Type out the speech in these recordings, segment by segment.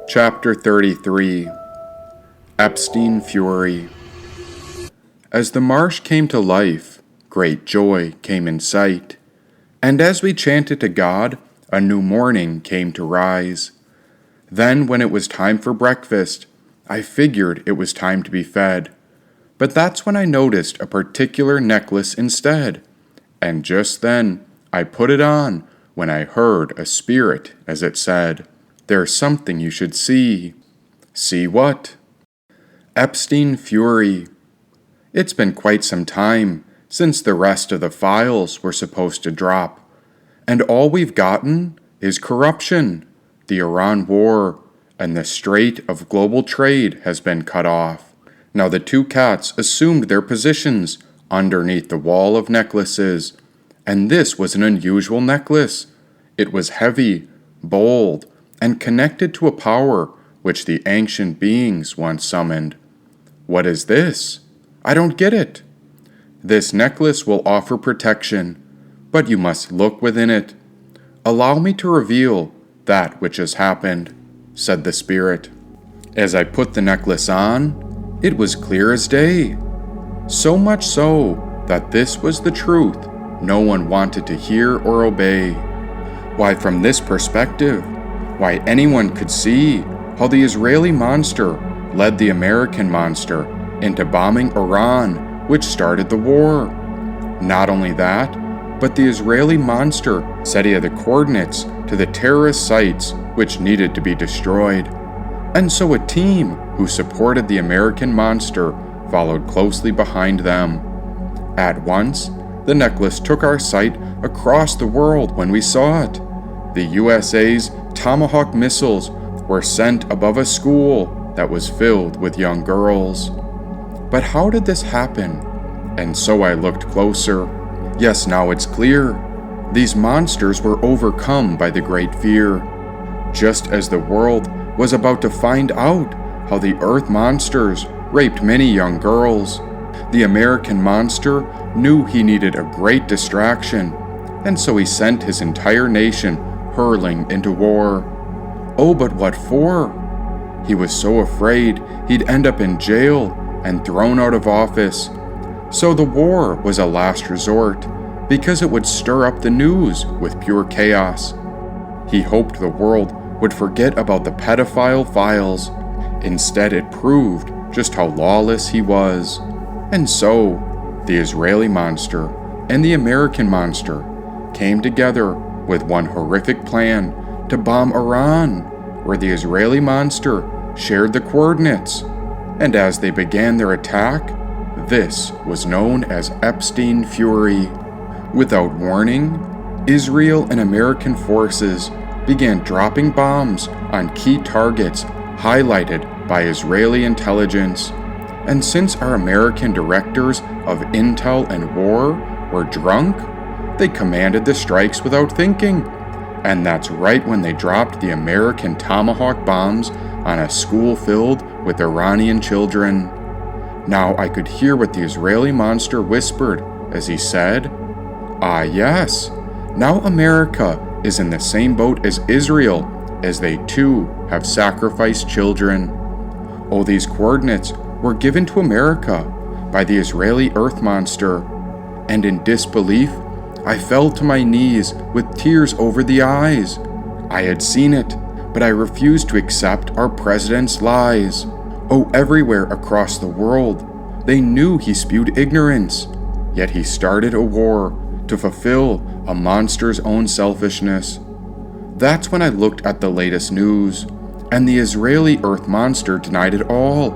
Chapter 33 Epstein Fury. As the marsh came to life, great joy came in sight, and as we chanted to God, a new morning came to rise. Then when it was time for breakfast, I figured it was time to be fed. But that's when I noticed a particular necklace instead, and just then I put it on when I heard a spirit as it said, "There's something you should see." See what? Epstein Fury. It's been quite some time since the rest of the files were supposed to drop, and all we've gotten is corruption, the Iran war, and the strait of global trade has been cut off. Now the two cats assumed their positions underneath the wall of necklaces, and this was an unusual necklace. It was heavy, bold, and connected to a power which the ancient beings once summoned. What is this? I don't get it. This necklace will offer protection, but you must look within it. Allow me to reveal that which has happened, said the spirit. As I put the necklace on, it was clear as day. So much so that this was the truth no one wanted to hear or obey. Why, from this perspective, why anyone could see how the Israeli monster led the American monster into bombing Iran, which started the war. Not only that, but the Israeli monster said he had the coordinates to the terrorist sites which needed to be destroyed. And so a team who supported the American monster followed closely behind them. At once, the necklace took our sight across the world when we saw it. The USA's Tomahawk missiles were sent above a school that was filled with young girls. But how did this happen? And so I looked closer. Yes, now it's clear. These monsters were overcome by the great fear. Just as the world was about to find out how the Earth monsters raped many young girls, the American monster knew he needed a great distraction, and so he sent his entire nation hurling into war. Oh, but what for? He was so afraid he'd end up in jail and thrown out of office. So the war was a last resort, because it would stir up the news with pure chaos. He hoped the world would forget about the pedophile files. Instead, it proved just how lawless he was. And so, the Israeli monster and the American monster came together with one horrific plan to bomb Iran, where the Israeli monster shared the coordinates. And as they began their attack, this was known as Epstein Fury. Without warning, Israel and American forces began dropping bombs on key targets highlighted by Israeli intelligence. And since our American directors of intel and war were drunk, they commanded the strikes without thinking. And that's right when they dropped the American Tomahawk bombs on a school filled with Iranian children. Now I could hear what the Israeli monster whispered as he said, "Ah yes, now America is in the same boat as Israel, as they too have sacrificed children." Oh, these coordinates were given to America by the Israeli earth monster, and in disbelief, I fell to my knees with tears over the eyes. I had seen it, but I refused to accept our president's lies. Oh, everywhere across the world, they knew he spewed ignorance, yet he started a war to fulfill a monster's own selfishness. That's when I looked at the latest news, and the Israeli earth monster denied it all.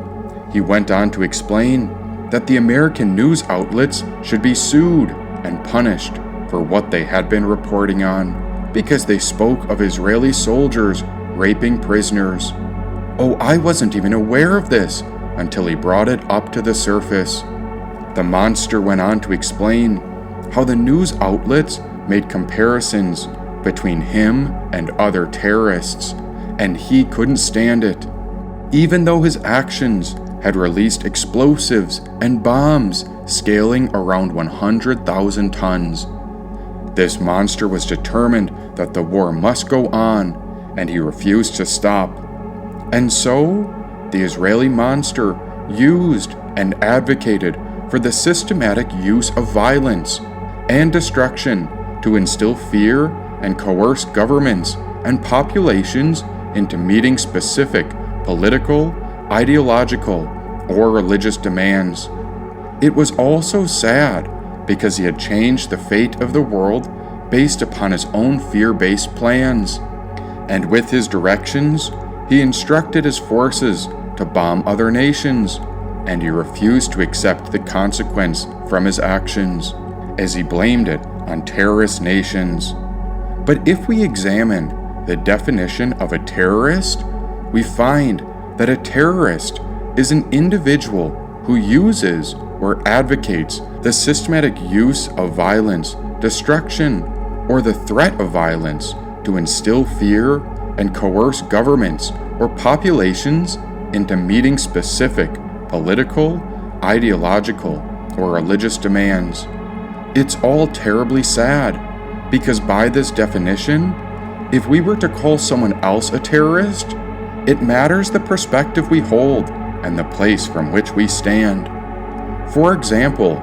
He went on to explain that the American news outlets should be sued and punished for what they had been reporting on, because they spoke of Israeli soldiers raping prisoners. Oh, I wasn't even aware of this until he brought it up to the surface. The monster went on to explain how the news outlets made comparisons between him and other terrorists, and he couldn't stand it. Even though his actions had released explosives and bombs scaling around 100,000 tons. This monster was determined that the war must go on, and he refused to stop. And so, the Israeli monster used and advocated for the systematic use of violence and destruction to instill fear and coerce governments and populations into meeting specific political, ideological, or religious demands. It was also sad because he had changed the fate of the world based upon his own fear-based plans. And with his directions, he instructed his forces to bomb other nations, and he refused to accept the consequence from his actions, as he blamed it on terrorist nations. But if we examine the definition of a terrorist, we find that a terrorist is an individual who uses or advocates the systematic use of violence, destruction, or the threat of violence to instill fear and coerce governments or populations into meeting specific political, ideological, or religious demands. It's all terribly sad, because by this definition, if we were to call someone else a terrorist, it matters the perspective we hold and the place from which we stand. For example,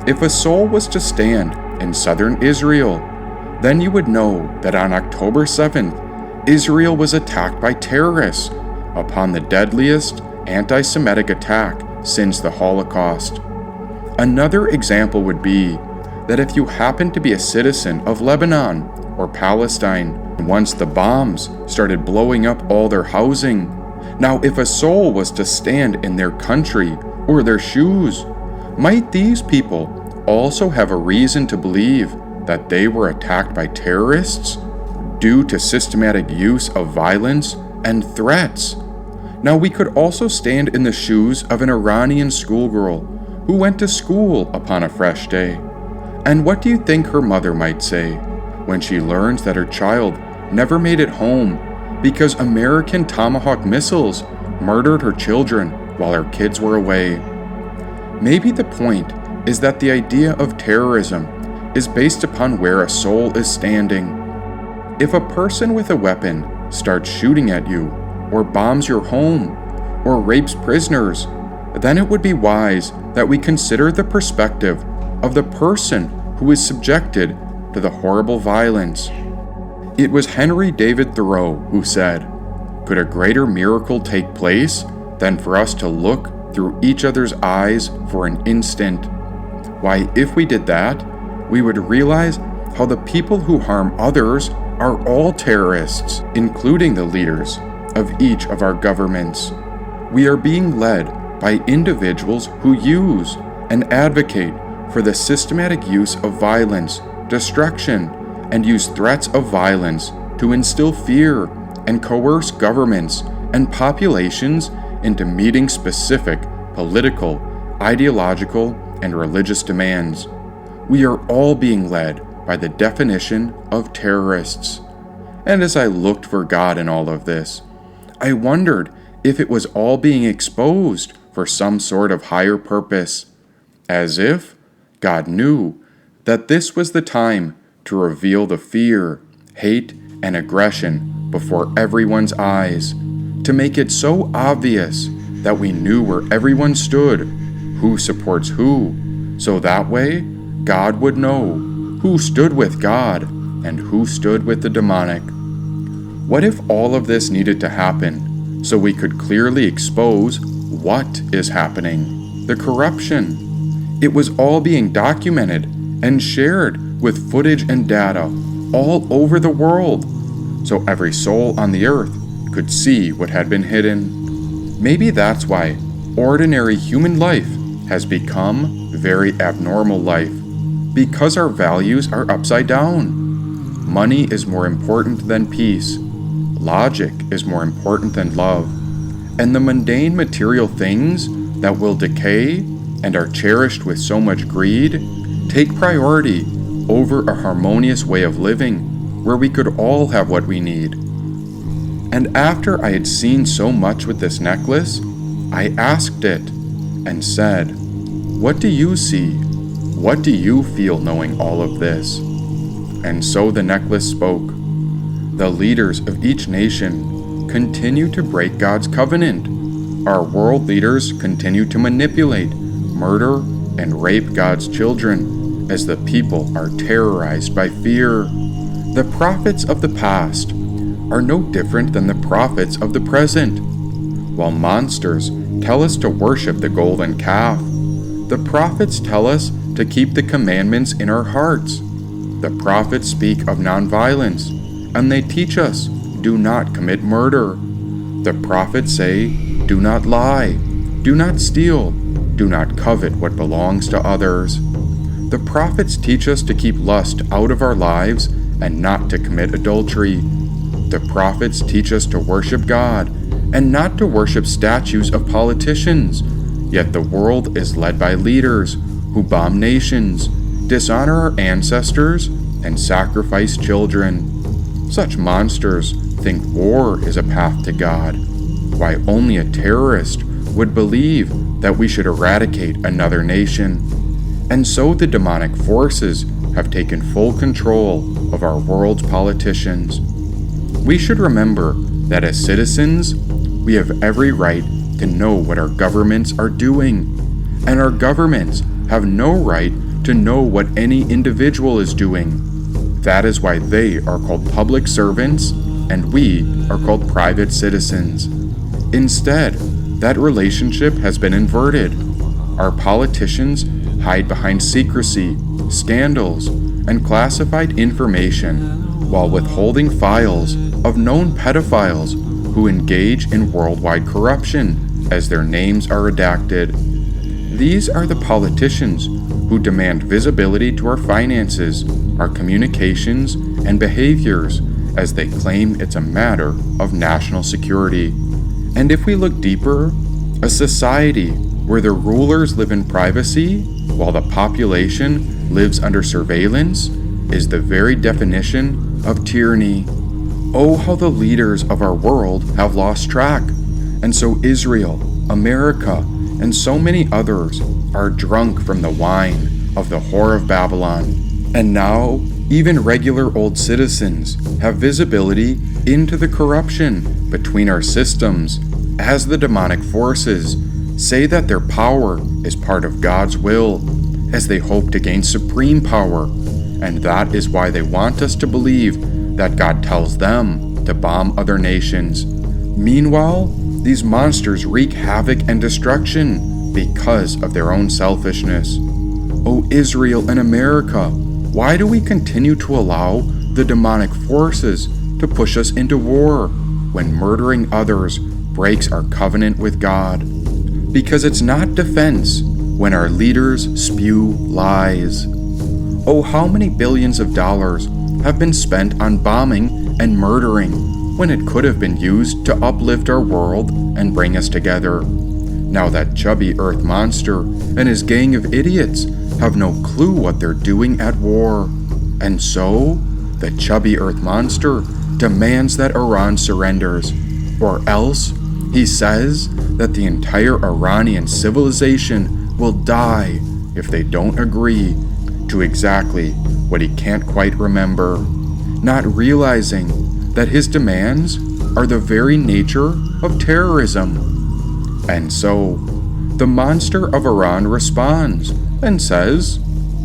if a soul was to stand in southern Israel, then you would know that on October 7th, Israel was attacked by terrorists upon the deadliest anti-Semitic attack since the Holocaust. Another example would be that if you happen to be a citizen of Lebanon or Palestine, once the bombs started blowing up all their housing, now if a soul was to stand in their country or their shoes, might these people also have a reason to believe that they were attacked by terrorists due to systematic use of violence and threats? Now we could also stand in the shoes of an Iranian schoolgirl who went to school upon a fresh day. And what do you think her mother might say when she learns that her child never made it home because American Tomahawk missiles murdered her children while her kids were away? Maybe the point is that the idea of terrorism is based upon where a soul is standing. If a person with a weapon starts shooting at you, or bombs your home, or rapes prisoners, then it would be wise that we consider the perspective of the person who is subjected to the horrible violence. It was Henry David Thoreau who said, "Could a greater miracle take place than for us to look through each other's eyes for an instant? Why, if we did that, we would realize how the people who harm others are all terrorists, including the leaders of each of our governments. We are being led by individuals who use and advocate for the systematic use of violence, destruction, and use threats of violence to instill fear and coerce governments and populations into meeting specific political, ideological, and religious demands. We are all being led by the definition of terrorists." And as I looked for God in all of this, I wondered if it was all being exposed for some sort of higher purpose, as if God knew that this was the time to reveal the fear, hate, and aggression before everyone's eyes, to make it so obvious that we knew where everyone stood, who supports who, so that way God would know who stood with God and who stood with the demonic. What if all of this needed to happen so we could clearly expose what is happening? The corruption. It was all being documented and shared with footage and data all over the world, so every soul on the earth could see what had been hidden. Maybe that's why ordinary human life has become very abnormal life, because our values are upside down. Money is more important than peace. Logic is more important than love. And the mundane material things that will decay and are cherished with so much greed take priority over a harmonious way of living where we could all have what we need. And after I had seen so much with this necklace, I asked it and said, "What do you see? What do you feel knowing all of this?" And so the necklace spoke. The leaders of each nation continue to break God's covenant. Our world leaders continue to manipulate, murder, and rape God's children as the people are terrorized by fear. The prophets of the past are no different than the prophets of the present. While monsters tell us to worship the golden calf, the prophets tell us to keep the commandments in our hearts. The prophets speak of nonviolence, and they teach us, do not commit murder. The prophets say, do not lie, do not steal, do not covet what belongs to others. The prophets teach us to keep lust out of our lives and not to commit adultery. The prophets teach us to worship God and not to worship statues of politicians. Yet the world is led by leaders who bomb nations, dishonor our ancestors, and sacrifice children. Such monsters think war is a path to God. Why only a terrorist would believe that we should eradicate another nation. And so the demonic forces have taken full control of our world's politicians. We should remember that as citizens, we have every right to know what our governments are doing, and our governments have no right to know what any individual is doing. That is why they are called public servants and we are called private citizens. Instead, that relationship has been inverted. Our politicians hide behind secrecy, scandals, and classified information while withholding files of known pedophiles who engage in worldwide corruption as their names are redacted. These are the politicians who demand visibility to our finances, our communications, and behaviors as they claim it's a matter of national security. And if we look deeper, a society where the rulers live in privacy while the population lives under surveillance is the very definition of tyranny. Oh, how the leaders of our world have lost track, and so Israel, America, and so many others are drunk from the wine of the whore of Babylon. And now, even regular old citizens have visibility into the corruption between our systems as the demonic forces say that their power is part of God's will, as they hope to gain supreme power, and that is why they want us to believe that God tells them to bomb other nations. Meanwhile, these monsters wreak havoc and destruction because of their own selfishness. O Israel and America, why do we continue to allow the demonic forces to push us into war when murdering others breaks our covenant with God? Because it's not defense when our leaders spew lies. Oh, how many billions of dollars have been spent on bombing and murdering when it could have been used to uplift our world and bring us together. Now that chubby earth monster and his gang of idiots have no clue what they're doing at war. And so, the chubby earth monster demands that Iran surrenders, or else he says that the entire Iranian civilization will die if they don't agree to exactly what he can't quite remember, not realizing that his demands are the very nature of terrorism. And so, the monster of Iran responds and says,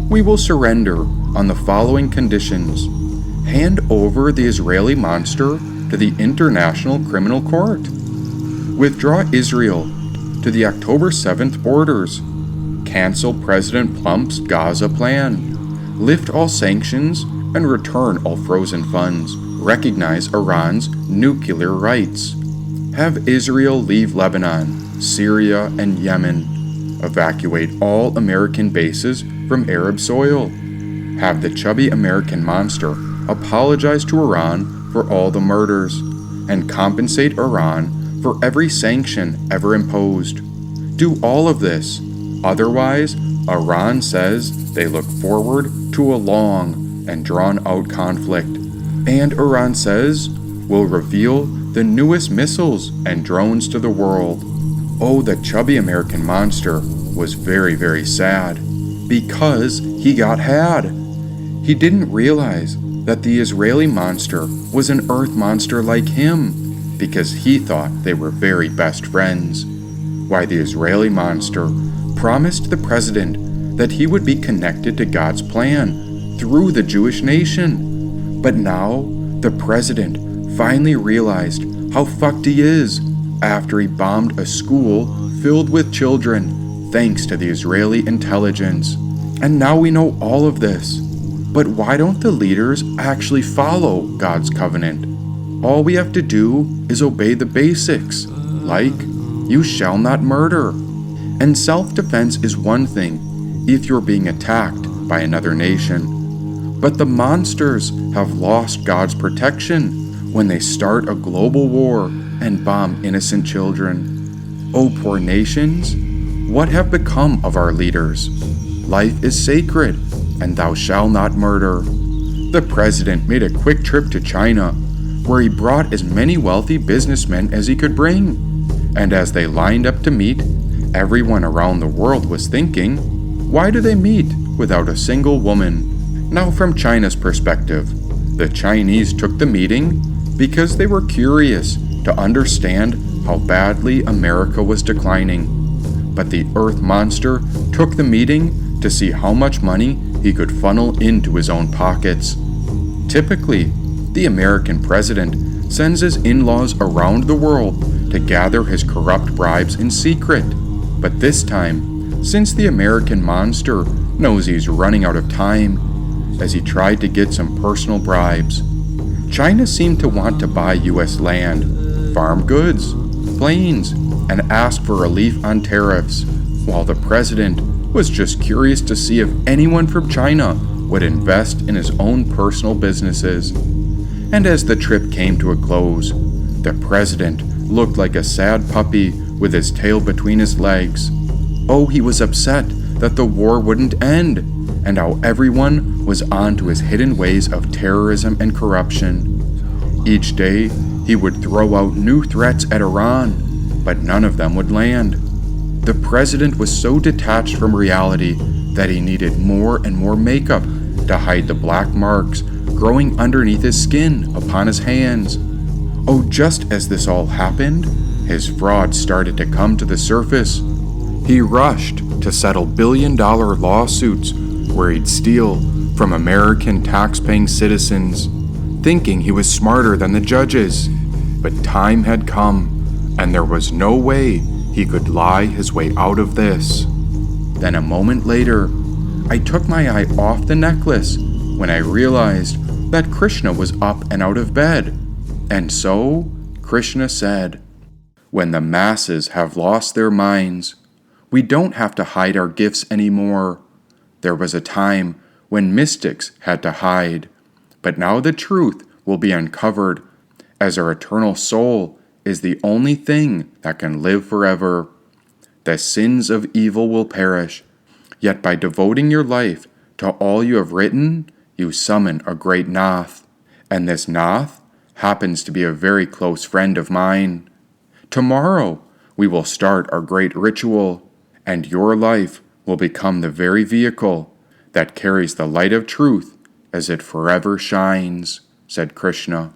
"We will surrender on the following conditions. Hand over the Israeli monster to the International Criminal Court. Withdraw Israel to the October 7th borders. Cancel President Trump's Gaza plan. Lift all sanctions and return all frozen funds. Recognize Iran's nuclear rights. Have Israel leave Lebanon, Syria, and Yemen. Evacuate all American bases from Arab soil. Have the chubby American monster apologize to Iran for all the murders, and compensate Iran for every sanction ever imposed. Do all of this. Otherwise, Iran says they look forward to a long and drawn-out conflict. And Iran says will reveal the newest missiles and drones to the world." Oh, the chubby American monster was very, very sad because he got had. He didn't realize that the Israeli monster was an earth monster like him. because he thought they were very best friends. Why, the Israeli monster promised the president that he would be connected to God's plan through the Jewish nation. But now, the president finally realized how fucked he is after he bombed a school filled with children thanks to the Israeli intelligence. And now we know all of this. But why don't the leaders actually follow God's covenant? All we have to do is obey the basics, like, you shall not murder. And self-defense is one thing if you're being attacked by another nation. But the monsters have lost God's protection when they start a global war and bomb innocent children. Oh, poor nations, what have become of our leaders? Life is sacred, and thou shalt not murder. The president made a quick trip to China, where he brought as many wealthy businessmen as he could bring. And as they lined up to meet, everyone around the world was thinking, why do they meet without a single woman? Now, from China's perspective, the Chinese took the meeting because they were curious to understand how badly America was declining. But the Earth monster took the meeting to see how much money he could funnel into his own pockets. Typically, the American president sends his in-laws around the world to gather his corrupt bribes in secret. But this time, since the American monster knows he's running out of time, as he tried to get some personal bribes, China seemed to want to buy U.S. land, farm goods, planes, and ask for relief on tariffs, while the president was just curious to see if anyone from China would invest in his own personal businesses. And as the trip came to a close, the president looked like a sad puppy with his tail between his legs. Oh, he was upset that the war wouldn't end, and how everyone was on to his hidden ways of terrorism and corruption. Each day, he would throw out new threats at Iran, but none of them would land. The president was so detached from reality that he needed more and more makeup to hide the black marks growing underneath his skin upon his hands. Oh, just as this all happened, his fraud started to come to the surface. He rushed to settle billion-dollar lawsuits where he'd steal from American tax-paying citizens, thinking he was smarter than the judges. But time had come, and there was no way he could lie his way out of this. Then a moment later, I took my eye off the necklace when I realized that Krishna was up and out of bed. And so, Krishna said, when the masses have lost their minds, we don't have to hide our gifts anymore. There was a time when mystics had to hide, but now the truth will be uncovered, as our eternal soul is the only thing that can live forever. The sins of evil will perish, yet by devoting your life to all you have written, you summon a great Nath, and this Nath happens to be a very close friend of mine. Tomorrow, we will start our great ritual, and your life will become the very vehicle that carries the light of truth as it forever shines, said Krishna.